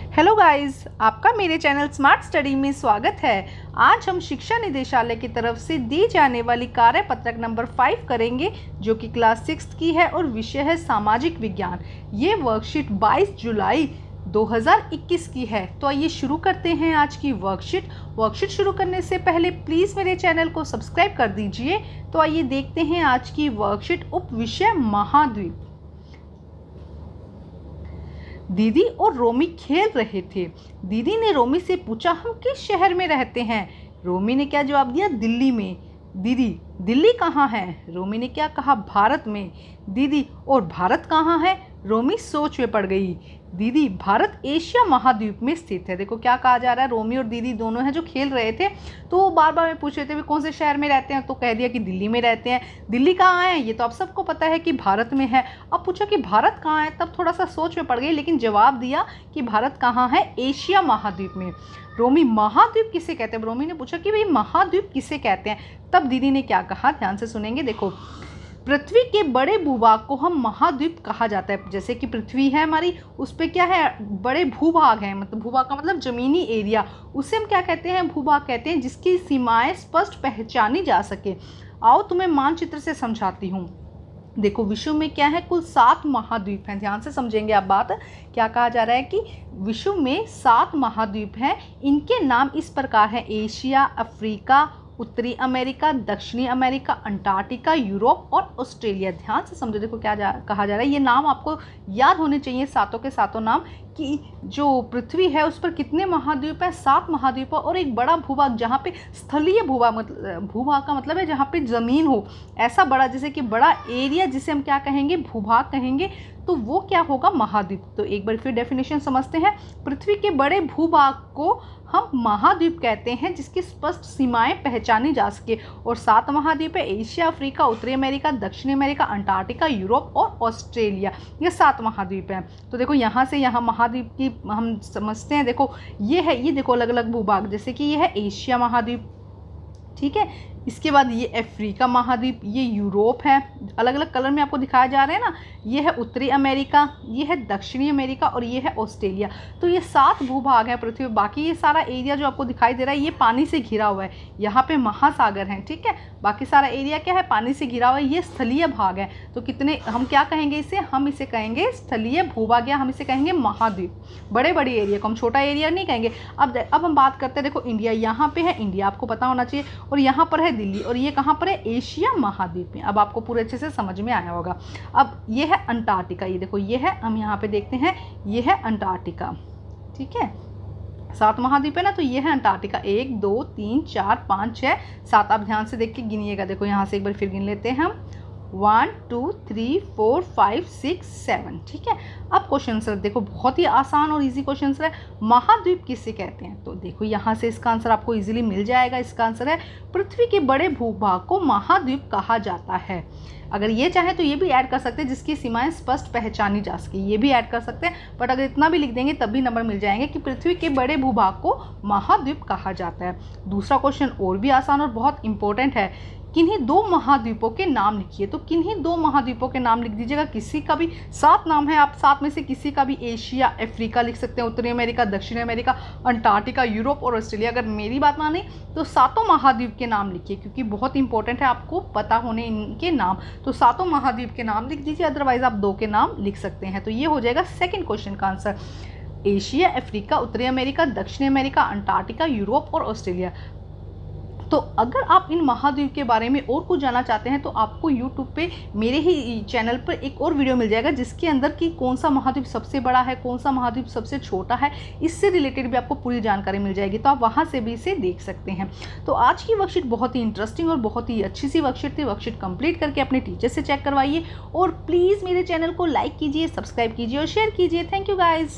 Hello guys, आपका मेरे channel smart study में स्वागत है। आज हम शिक्षा निदेशालय की तरफ से दी जाने वाली कार्यपत्रक नंबर 5 करेंगे, जो कि क्लास 6 की है और विषय है सामाजिक विज्ञान। ये वर्कशीट 22 जुलाई 2021 की है। तो आइए शुरू करते हैं आज की वर्कशीट शुरू करने से पहले प्लीज़ मेरे चैनल को सब्सक्राइब कर दीजिए। तो आइए देखते हैं आज की वर्कशीट। उप विषय महाद्वीप। दीदी और रोमी खेल रहे थे। दीदी ने रोमी से पूछा, हम किस शहर में रहते हैं? रोमी ने क्या जवाब दिया? दिल्ली में। दीदी, दिल्ली कहाँ है? रोमी ने क्या कहा? भारत में। दीदी, और भारत कहाँ है? रोमी सोच में पड़ गई। दीदी, भारत एशिया महाद्वीप में स्थित है। देखो क्या कहा जा रहा है, रोमी और दीदी दोनों हैं जो खेल रहे थे, तो वो बार बार में पूछ रहे थे भी कौन से शहर में रहते हैं, तो कह दिया कि दिल्ली में रहते हैं। दिल्ली कहाँ है? ये तो आप सबको पता है कि भारत में है। अब पूछा कि भारत कहाँ है, तब थोड़ा सा सोच में पड़ गई, लेकिन जवाब दिया कि भारत कहाँ है? एशिया महाद्वीप में। रोमी, महाद्वीप किसे कहते हैं? रोमी ने पूछा कि भाई महाद्वीप किसे कहते हैं? तब दीदी ने क्या कहा, ध्यान से सुनेंगे। देखो, पृथ्वी के बड़े भूभाग को हम महाद्वीप कहा जाता है। जैसे कि पृथ्वी है हमारी, उस पर क्या है? बड़े भूभाग हैं, मतलब भूभाग का मतलब जमीनी एरिया, उसे हम क्या कहते हैं? भूभाग कहते हैं, जिसकी सीमाएं स्पष्ट पहचानी जा सके। आओ तुम्हें मानचित्र से समझाती हूँ। देखो, विश्व में क्या है? कुल 7 महाद्वीप हैं। ध्यान से समझेंगे आप बात। क्या कहा जा रहा है कि विश्व में 7 महाद्वीप हैं। इनके नाम इस प्रकार हैं: एशिया, अफ्रीका, उत्तरी अमेरिका, दक्षिणी अमेरिका, अंटार्कटिका, यूरोप और ऑस्ट्रेलिया। ध्यान से समझो। देखो क्या कहा जा रहा है, ये नाम आपको याद होने चाहिए, सातों के सातों नाम, कि जो पृथ्वी है उस पर कितने महाद्वीप है? 7 महाद्वीप और एक बड़ा भूभाग, जहाँ पे स्थलीय भूभाग, मतलब भूभाग का मतलब है जहाँ पे ज़मीन हो, ऐसा बड़ा, जैसे कि बड़ा एरिया, जिसे हम क्या कहेंगे? भूभाग कहेंगे, तो वो क्या होगा? महाद्वीप। तो एक बार फिर डेफिनेशन समझते हैं। पृथ्वी के बड़े भूभाग को हम महाद्वीप कहते हैं, जिसकी स्पष्ट सीमाएं पहचानी जा सके। और 7 महाद्वीप है: एशिया, अफ्रीका, उत्तरी अमेरिका, दक्षिणी अमेरिका, अंटार्कटिका, यूरोप और ऑस्ट्रेलिया। ये 7 महाद्वीप हैं। तो देखो यहाँ से यहाँ महाद्वीप की हम समझते हैं। देखो ये है, ये देखो अलग अलग भूभाग, जैसे कि ये है एशिया महाद्वीप, ठीक है। इसके बाद ये अफ्रीका महाद्वीप, ये यूरोप है, अलग अलग कलर में आपको दिखाया जा रहा है ना। ये है उत्तरी अमेरिका, ये है दक्षिणी अमेरिका और ये है ऑस्ट्रेलिया। तो ये 7 भूभाग हैं पृथ्वी। बाकी ये सारा एरिया जो आपको दिखाई दे रहा है, ये पानी से घिरा हुआ है। यहाँ पे महासागर हैं, ठीक है। बाकी सारा एरिया क्या है? पानी से घिरा हुआ है। ये स्थलीय भाग है। तो कितने, हम क्या कहेंगे इसे? हम इसे कहेंगे स्थलीय भूभाग, या हम इसे कहेंगे महाद्वीप। बड़े बड़े एरिया को हम छोटा एरिया नहीं कहेंगे। अब हम बात करते हैं। देखो इंडिया यहाँ पे है, इंडिया आपको पता होना चाहिए, और यहाँ पर है दिल्ली, और ये कहाँ पर है? एशिया महाद्वीप में। अब आपको पूरे अच्छे से समझ में आया होगा। अब ये है अंटार्कटिका, ये देखो ये है, हम यहाँ पे देखते हैं, ये है अंटार्कटिका, ठीक है। 7 महाद्वीप है ना, तो ये है अंटार्कटिका। 1 2 3 4 5 6 7। आप ध्यान से देख के गिनिएगा। देखो यहाँ से एक बार फिर गिन लेते हैं हम। 1 2 3 4 5 6 7, ठीक है। अब क्वेश्चन आंसर देखो, बहुत ही आसान और इजी क्वेश्चन आंसर है। महाद्वीप किसे कहते हैं? तो देखो यहाँ से इसका आंसर आपको इजीली मिल जाएगा। इसका आंसर है, पृथ्वी के बड़े भूभाग को महाद्वीप कहा जाता है। अगर ये चाहे तो ये भी ऐड कर सकते हैं, जिसकी सीमाएं स्पष्ट पहचानी जा सके, ये भी ऐड कर सकते हैं। बट अगर इतना भी लिख देंगे तब भी नंबर मिल जाएंगे कि पृथ्वी के बड़े भूभाग को महाद्वीप कहा जाता है। दूसरा क्वेश्चन और भी आसान और बहुत इंपॉर्टेंट है। किन्हीं 2 महाद्वीपों के नाम लिखिए। तो किन्हीं 2 महाद्वीपों के नाम लिख दीजिएगा। किसी का भी 7 नाम है, आप 7 में से किसी का भी, एशिया, अफ्रीका लिख सकते हैं, उत्तरी अमेरिका, दक्षिणी अमेरिका, अंटार्कटिका, यूरोप और ऑस्ट्रेलिया। अगर मेरी बात माने तो 7 महाद्वीप के नाम लिखिए, क्योंकि बहुत इंपॉर्टेंट है आपको पता होने इनके नाम। तो 7 महाद्वीप के नाम लिख दीजिए, अदरवाइज आप 2 के नाम लिख सकते हैं। तो ये हो जाएगा सेकेंड क्वेश्चन का आंसर: एशिया, अफ्रीका, उत्तरी अमेरिका, दक्षिणी अमेरिका, अंटार्कटिका, यूरोप और ऑस्ट्रेलिया। तो अगर आप इन महाद्वीप के बारे में और कुछ जानना चाहते हैं, तो आपको YouTube पे मेरे ही चैनल पर एक और वीडियो मिल जाएगा, जिसके अंदर कि कौन सा महाद्वीप सबसे बड़ा है, कौन सा महाद्वीप सबसे छोटा है, इससे रिलेटेड भी आपको पूरी जानकारी मिल जाएगी। तो आप वहाँ से भी इसे देख सकते हैं। तो आज की वर्कशीट बहुत ही इंटरेस्टिंग और बहुत ही अच्छी सी वर्कशीट थी। वर्कशीट कंप्लीट करके अपने टीचर से चेक करवाइए, और प्लीज़ मेरे चैनल को लाइक कीजिए, सब्सक्राइब कीजिए और शेयर कीजिए। Thank you guys.